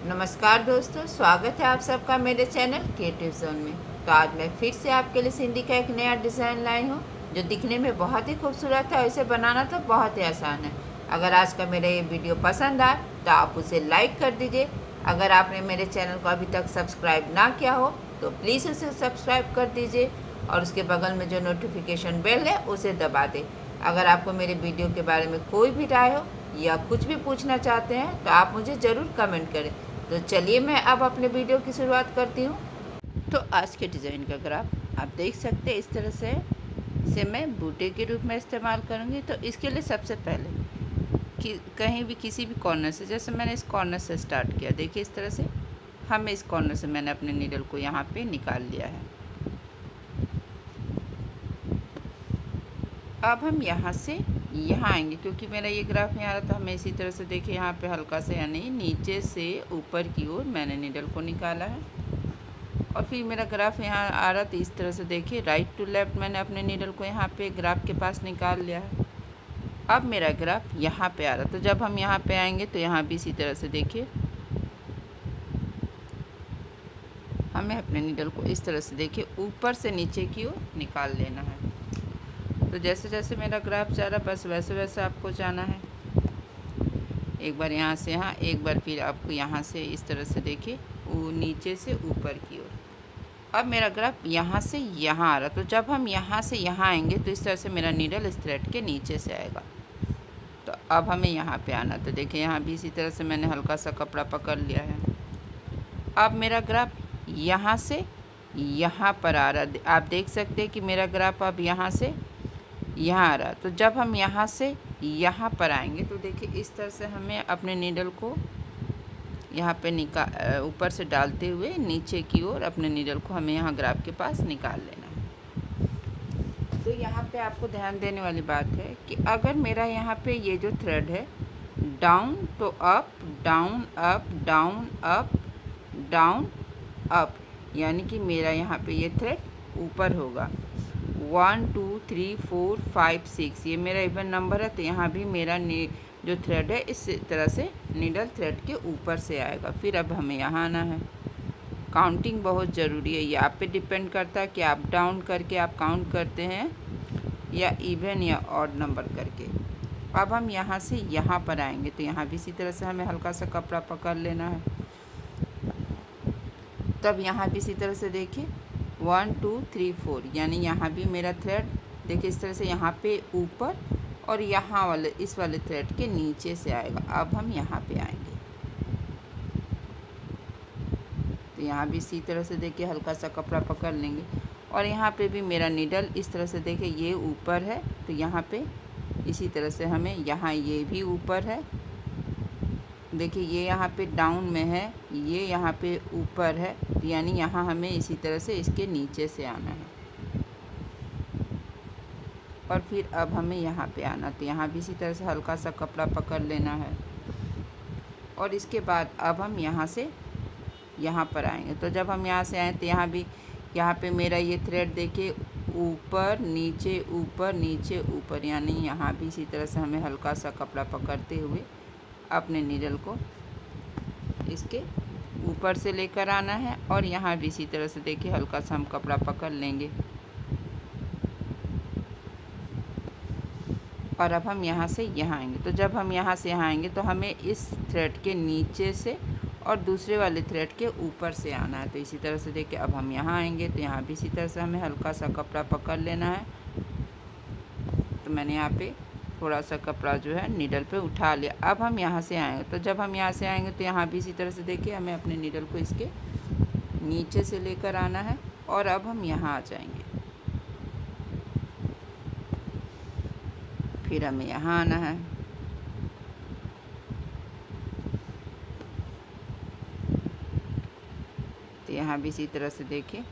नमस्कार दोस्तों, स्वागत है आप सबका मेरे चैनल क्रिएटिव जोन में। तो आज मैं फिर से आपके लिए सिंधी का एक नया डिज़ाइन लाई हूँ जो दिखने में बहुत ही खूबसूरत है और इसे बनाना तो बहुत ही आसान है। अगर आज का मेरा ये वीडियो पसंद आए तो आप उसे लाइक कर दीजिए। अगर आपने मेरे चैनल को अभी तक सब्सक्राइब ना किया हो तो प्लीज़ उसे सब्सक्राइब कर दीजिए और उसके बगल में जो नोटिफिकेशन बेल है उसे दबा दें। अगर आपको मेरे वीडियो के बारे में कोई भी राय हो या कुछ भी पूछना चाहते हैं तो आप मुझे ज़रूर कमेंट करें। तो चलिए मैं अब अपने वीडियो की शुरुआत करती हूँ। तो आज के डिज़ाइन का ग्राफ आप देख सकते हैं इस तरह से इसे मैं बूटे के रूप में इस्तेमाल करूँगी। तो इसके लिए सबसे पहले कहीं भी किसी भी कॉर्नर से, जैसे मैंने इस कॉर्नर से स्टार्ट किया, देखिए इस तरह से हमें इस कॉर्नर से मैंने अपने नीडल को यहाँ पे निकाल लिया है। अब हम यहाँ से यहाँ आएंगे, क्योंकि मेरा ये ग्राफ यहाँ रहा, तो हमें इसी तरह से देखिए यहाँ पे हल्का से यानी नीचे से ऊपर की ओर मैंने नीडल को निकाला है। और फिर मेरा ग्राफ यहाँ आ रहा, तो इस तरह से देखिए राइट टू लेफ्ट मैंने अपने नीडल को यहाँ पे ग्राफ के पास निकाल लिया है। अब मेरा ग्राफ यहाँ पे आ रहा, तो जब हम यहाँ पे आएंगे तो यहाँ भी इसी तरह से देखिए हमें अपने नीडल को इस तरह से देखिए ऊपर से नीचे की ओर निकाल लेना है। तो जैसे जैसे मेरा ग्राफ जा रहा बस वैसे वैसे आपको जाना है। एक बार यहाँ से यहाँ, एक बार फिर आपको यहाँ से इस तरह से देखिए नीचे से ऊपर की ओर। अब मेरा ग्राफ यहाँ से यहाँ आ रहा, तो जब हम यहाँ से यहाँ आएंगे तो इस तरह से मेरा नीडल इस थ्रेड के नीचे से आएगा। तो अब हमें यहाँ पे आना, तो देखिए यहाँ भी इसी तरह से मैंने हल्का सा कपड़ा पकड़ लिया है। अब मेरा ग्राफ यहाँ से यहाँ पर आ रहा, आप देख सकते हैं कि मेरा ग्राफ अब यहाँ से यहाँ आ रहा। तो जब हम यहाँ से यहाँ पर आएंगे तो देखिए इस तरह से हमें अपने नीडल को यहाँ पे ऊपर से डालते हुए नीचे की ओर अपने नीडल को हमें यहाँ ग्राफ के पास निकाल लेना है। तो यहाँ पे आपको ध्यान देने वाली बात है कि अगर मेरा यहाँ पे ये जो थ्रेड है डाउन तो up down up down up down up, यानी कि मेरा यहाँ पे ये थ्रेड ऊपर होगा। 1 2 3 4 5 6 ये मेरा इवन नंबर है, तो यहाँ भी मेरा जो थ्रेड है इस तरह से नीडल थ्रेड के ऊपर से आएगा। फिर अब हमें यहाँ आना है। काउंटिंग बहुत ज़रूरी है, ये आप पे डिपेंड करता है कि आप डाउन करके आप काउंट करते हैं या इवन या ऑड नंबर करके। अब हम यहाँ से यहाँ पर आएंगे तो यहाँ भी इसी तरह से हमें हल्का सा कपड़ा पकड़ लेना है। तब यहाँ भी इसी तरह से देखिए 1 2 3 4, यानी यहाँ भी मेरा थ्रेड देखिए इस तरह से यहाँ पे ऊपर और यहाँ वाले इस वाले थ्रेड के नीचे से आएगा। अब हम यहाँ पे आएंगे तो यहाँ भी इसी तरह से देखिए हल्का सा कपड़ा पकड़ लेंगे और यहाँ पे भी मेरा नीडल इस तरह से देखिए ये ऊपर है, तो यहाँ पे इसी तरह से हमें यहाँ ये भी ऊपर है, देखिए ये यहाँ पे डाउन में है, ये यहाँ पे ऊपर है, यानी यहाँ हमें इसी तरह से इसके नीचे से आना है। और फिर अब हमें यहाँ पे आना, तो यहाँ भी इसी तरह से हल्का सा कपड़ा पकड़ लेना है। और इसके बाद अब हम यहाँ से यहाँ पर आएंगे, तो जब हम यहाँ से आए तो यहाँ भी यहाँ पे मेरा ये थ्रेड देखिए ऊपर नीचे ऊपर नीचे ऊपर, यानी यहाँ भी इसी तरह से हमें हल्का सा कपड़ा पकड़ते हुए अपने नीडल को इसके ऊपर से लेकर आना है। और यहाँ भी इसी तरह से देखिए हल्का सा हम कपड़ा पकड़ लेंगे। और अब हम यहाँ से यहाँ आएंगे, तो जब हम यहाँ से यहाँ आएंगे तो हमें इस थ्रेड के नीचे से और दूसरे वाले थ्रेड के ऊपर से आना है। तो इसी तरह से देखिए अब हम यहाँ आएंगे तो यहाँ भी इसी तरह से हमें हल्का सा कपड़ा पकड़ लेना है। तो मैंने यहाँ पे थोड़ा सा कपड़ा जो है नीडल पे उठा लिया। अब हम यहाँ से आएंगे, तो जब हम यहाँ से आएंगे तो यहाँ भी इसी तरह से देखिए हमें अपने नीडल को इसके नीचे से लेकर आना है। और अब हम यहाँ आ जाएंगे, फिर हमें यहाँ आना है। तो यहाँ भी इसी तरह से देखिए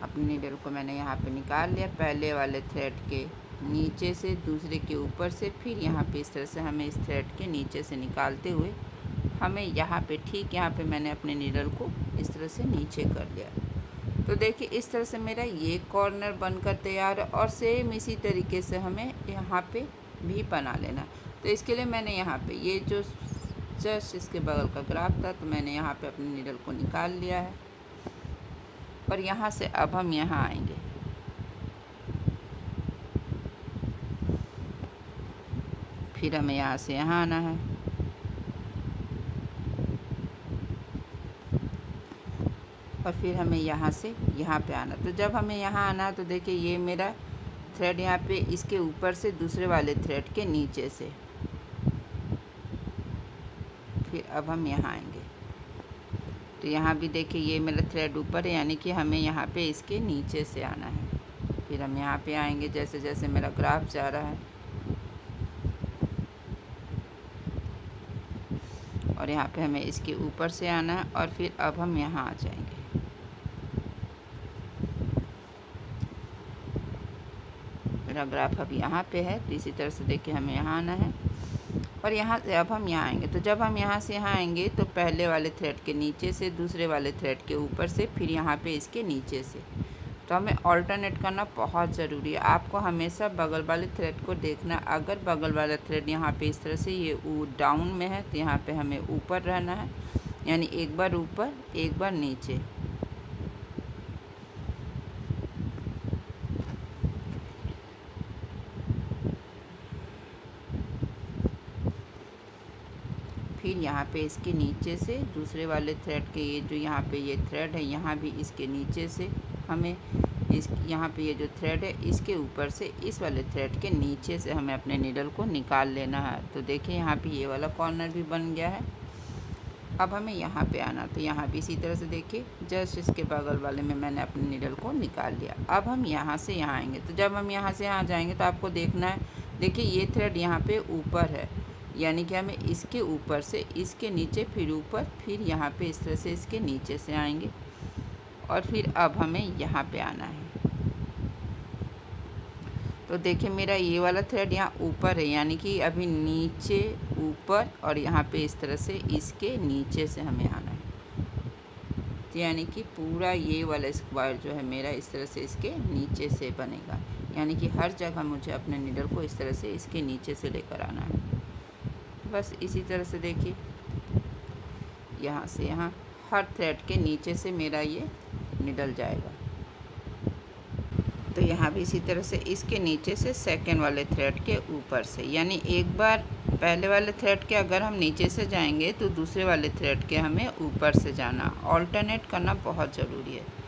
अपने नीडल को मैंने यहाँ पे निकाल लिया, पहले वाले थ्रेड के नीचे से दूसरे के ऊपर से, फिर यहाँ पे इस तरह से हमें इस थ्रेड के नीचे से निकालते हुए हमें यहाँ पे ठीक यहाँ पे मैंने अपने नीडल को इस तरह से नीचे कर लिया। तो देखिए इस तरह से मेरा ये कॉर्नर बनकर तैयार है। और सेम इसी तरीके से हमें यहाँ पे भी बना लेना। तो इसके लिए मैंने यहाँ पे ये जो जस्ट इसके बगल का ग्राफ था, तो मैंने यहाँ पे अपनी नीडल को निकाल लिया है। और यहाँ से अब हम यहाँ आएंगे, फिर हमें यहाँ से यहाँ आना है, और फिर हमें यहाँ से यहाँ पे आना। तो जब हमें यहाँ आना है तो देखिए ये मेरा थ्रेड यहाँ पे इसके ऊपर से दूसरे वाले थ्रेड के नीचे से, फिर अब हम यहाँ आएंगे। तो यहाँ भी देखिए ये मेरा थ्रेड ऊपर है, यानी कि हमें यहाँ पे इसके नीचे से आना है। फिर हम यहाँ पे आएंगे जैसे जैसे मेरा ग्राफ जा रहा है, और यहाँ पे हमें इसके ऊपर से आना है, और फिर अब हम यहाँ आ जाएंगे। मेरा ग्राफ अब यहाँ पे है, तो इसी तरह से देखिए हमें यहाँ आना है, और यहाँ से अब हम यहाँ आएंगे। तो जब हम यहाँ से यहाँ आएंगे तो पहले वाले थ्रेड के नीचे से, दूसरे वाले थ्रेड के ऊपर से, फिर यहाँ पे इसके नीचे से। तो हमें ऑल्टरनेट करना बहुत ज़रूरी है। आपको हमेशा बगल वाले थ्रेड को देखना। अगर बगल वाला थ्रेड यहाँ पे इस तरह से ये डाउन में है, तो यहाँ पे हमें ऊपर रहना है, यानी एक बार ऊपर एक बार नीचे। फिर यहाँ पे इसके नीचे से दूसरे वाले थ्रेड के, ये जो यहाँ पे ये थ्रेड है, यहाँ भी इसके नीचे से हमें यहाँ पे ये जो थ्रेड है इसके ऊपर से, इस वाले थ्रेड के नीचे से हमें अपने नीडल को निकाल लेना है। तो देखिए यहाँ पे ये वाला कॉर्नर भी बन गया है। अब हमें यहाँ पे आना, तो यहाँ भी इसी तरह से देखिए जस्ट इसके बगल वाले में मैंने अपने नीडल को निकाल लिया। अब हम यहाँ से यहाँ आएंगे। तो जब हम यहाँ से यहाँ जाएंगे तो आपको देखना है, देखिए ये थ्रेड यहाँ पे ऊपर है, यानी कि हमें इसके ऊपर से इसके नीचे, फिर ऊपर, फिर यहाँ पे इस तरह से इसके नीचे से आएंगे, और फिर अब हमें यहाँ पे आना है। तो देखिए मेरा ये वाला थ्रेड यहाँ ऊपर है, यानी कि अभी नीचे ऊपर, और यहाँ पे इस तरह से इसके नीचे से हमें आना है। तो यानी कि पूरा ये वाला स्क्वायर जो है मेरा इस तरह से इसके नीचे से बनेगा, यानी कि हर जगह मुझे अपने नीडल को इस तरह से इसके नीचे से लेकर आना है। बस इसी तरह से देखिए यहाँ से यहाँ हर थ्रेड के नीचे से मेरा ये निकल जाएगा। तो यहाँ भी इसी तरह से इसके नीचे से सेकंड वाले थ्रेड के ऊपर से, यानी एक बार पहले वाले थ्रेड के अगर हम नीचे से जाएंगे तो दूसरे वाले थ्रेड के हमें ऊपर से जाना। ऑल्टरनेट करना बहुत ज़रूरी है।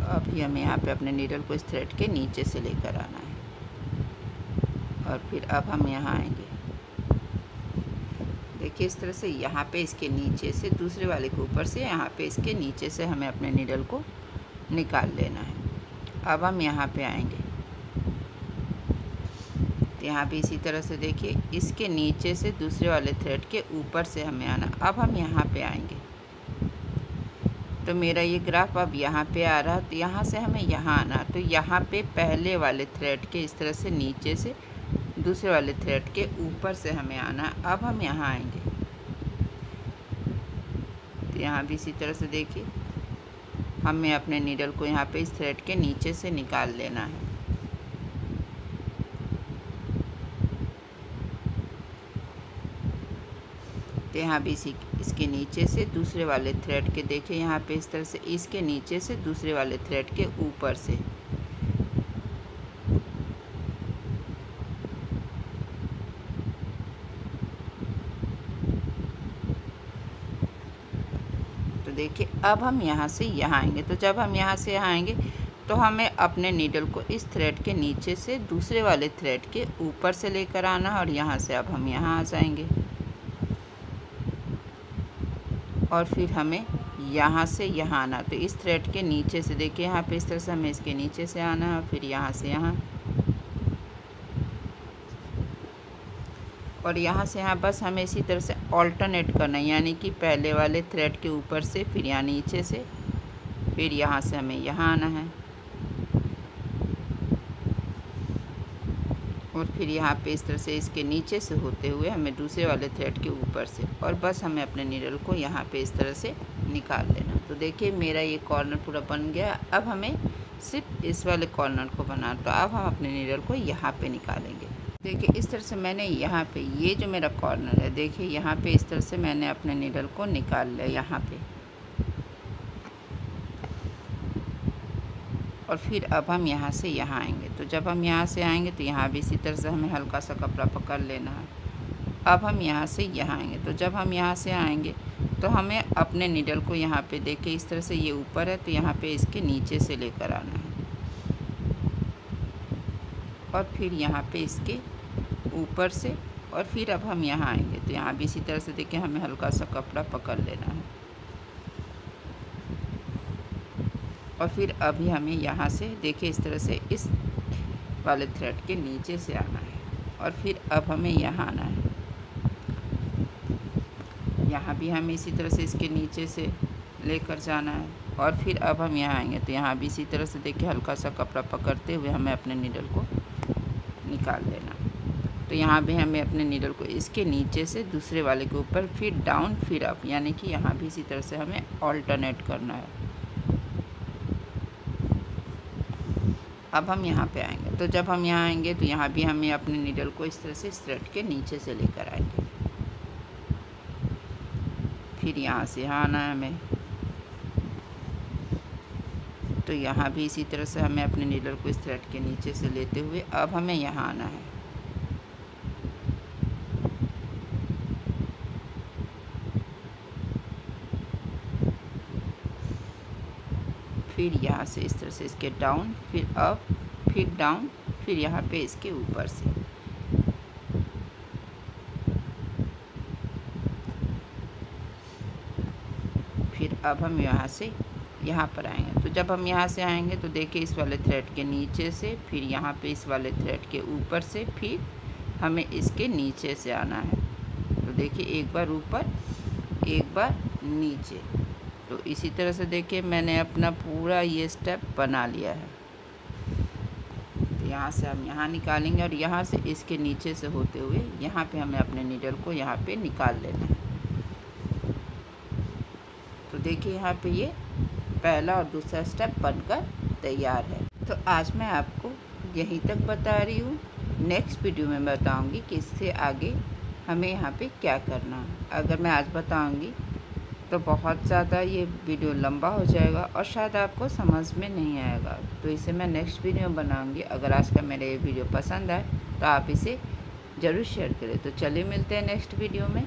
अभी हमें यहाँ पे अपने नीडल को इस थ्रेड के नीचे से लेकर आना है, और फिर अब हम यहाँ आएंगे। देखिए इस तरह से यहाँ पे इसके नीचे से दूसरे वाले के ऊपर से, यहाँ पे इसके नीचे से हमें अपने नीडल को निकाल लेना है। अब हम यहाँ पे आएंगे, तो यहाँ भी इसी तरह से देखिए इसके नीचे से दूसरे वाले थ्रेड के ऊपर से हमें आना। अब हम यहाँ पे आएंगे, तो मेरा ये ग्राफ अब यहाँ पे आ रहा, तो यहाँ से हमें यहाँ आना। तो यहाँ पे पहले वाले थ्रेड के इस तरह से नीचे से दूसरे वाले थ्रेड के ऊपर से हमें आना। अब हम यहाँ आएंगे, तो यहाँ भी इसी तरह से देखिए हमें अपने नीडल को यहाँ पे इस थ्रेड के नीचे से निकाल लेना है। तो यहाँ भी इसके नीचे से दूसरे वाले थ्रेड के, देखिए यहाँ पे इस तरह से इसके नीचे से दूसरे वाले थ्रेड के ऊपर से। तो देखिए अब हम यहाँ से यहाँ आएंगे। तो जब हम यहाँ से यहाँ आएंगे तो हमें अपने नीडल को इस थ्रेड के नीचे से दूसरे वाले थ्रेड के ऊपर से लेकर आना, और यहाँ से अब हम यहाँ आ जाएंगे, और फिर हमें यहाँ से यहाँ आना। तो इस थ्रेड के नीचे से देखिए यहाँ पे इस तरह से हमें इसके नीचे से आना है, फिर यहाँ से यहाँ, और यहाँ से यहाँ बस हमें इसी तरह से ऑल्टरनेट करना है, यानी कि पहले वाले थ्रेड के ऊपर से, फिर यहाँ नीचे से, फिर यहाँ से हमें यहाँ आना है, और फिर यहाँ पे इस तरह से इसके नीचे से होते हुए हमें दूसरे वाले थ्रेड के ऊपर से, और बस हमें अपने नीडल को यहाँ पे इस तरह से निकाल लेना। तो देखिए मेरा ये कॉर्नर पूरा बन गया। अब हमें सिर्फ इस वाले कॉर्नर को बनाना, तो अब हम अपने नीडल को यहाँ पे निकालेंगे। देखिए इस तरह से मैंने यहाँ पे ये जो मेरा कॉर्नर है, देखिए यहाँ पे इस तरह से मैंने अपने नीडल को निकाल लिया यहाँ पे। और फिर अब हम यहाँ से यहाँ आएंगे। तो जब हम यहाँ से आएंगे तो यहाँ भी इसी तरह से हमें हल्का सा कपड़ा पकड़ लेना है। अब हम यहाँ से यहाँ आएंगे। तो जब हम यहाँ से आएंगे तो हमें अपने नीडल को यहाँ पे देखिए इस तरह से, ये ऊपर है तो यहाँ पे इसके नीचे से लेकर आना है, और फिर यहाँ पे इसके ऊपर से, और फिर अब हम यहाँ आएंगे तो यहाँ भी इसी तरह से देखिए हमें हल्का सा कपड़ा पकड़ लेना है। और फिर अभी हमें यहाँ से देखिए इस तरह से इस वाले थ्रेड के नीचे से आना है, और फिर अब हमें यहाँ आना है। यहाँ भी हमें इसी तरह से इसके नीचे से लेकर जाना है, और फिर अब हम यहाँ आएंगे तो यहाँ भी इसी तरह से देखिए हल्का सा कपड़ा पकड़ते हुए हमें अपने नीडल को निकाल देना। तो यहाँ भी हमें अपने नीडल को इसके नीचे से दूसरे वाले के ऊपर, फिर डाउन फिर अप, यानी कि यहाँ भी इसी तरह से हमें ऑल्टरनेट करना है। अब हम यहाँ पे आएंगे। तो जब हम यहाँ आएंगे तो यहाँ भी हमें अपने नीडल को इस तरह से इस थ्रेड के नीचे से लेकर आएंगे, फिर यहाँ से यहाँ आना है हमें। तो यहाँ भी इसी तरह से हमें अपने नीडल को इस थ्रेड के नीचे से लेते हुए अब हमें यहाँ आना है। फिर यहाँ से इस तरह से इसके डाउन, फिर अप, फिर डाउन, फिर यहाँ पे इसके ऊपर से। फिर अब हम यहाँ से यहाँ पर आएंगे। तो जब हम यहाँ से आएंगे तो देखिए इस वाले थ्रेड के नीचे से, फिर यहाँ पे इस वाले थ्रेड के ऊपर से, फिर हमें इसके नीचे से आना है। तो देखिए एक बार ऊपर, एक बार नीचे। तो इसी तरह से देखिए मैंने अपना पूरा ये स्टेप बना लिया है। तो यहाँ से हम यहाँ निकालेंगे, और यहाँ से इसके नीचे से होते हुए यहाँ पे हमें अपने नीडल को यहाँ पे निकाल लेना है। तो देखिए यहाँ पे ये पहला और दूसरा स्टेप बनकर तैयार है। तो आज मैं आपको यहीं तक बता रही हूँ। नेक्स्ट वीडियो में बताऊँगी कि इससे आगे हमें यहाँ पे क्या करना है। अगर मैं आज बताऊँगी तो बहुत ज़्यादा ये वीडियो लंबा हो जाएगा और शायद आपको समझ में नहीं आएगा, तो इसे मैं नेक्स्ट वीडियो में बनाऊँगी। अगर आज का मेरा ये वीडियो पसंद आए तो आप इसे ज़रूर शेयर करें। तो चलिए मिलते हैं नेक्स्ट वीडियो में।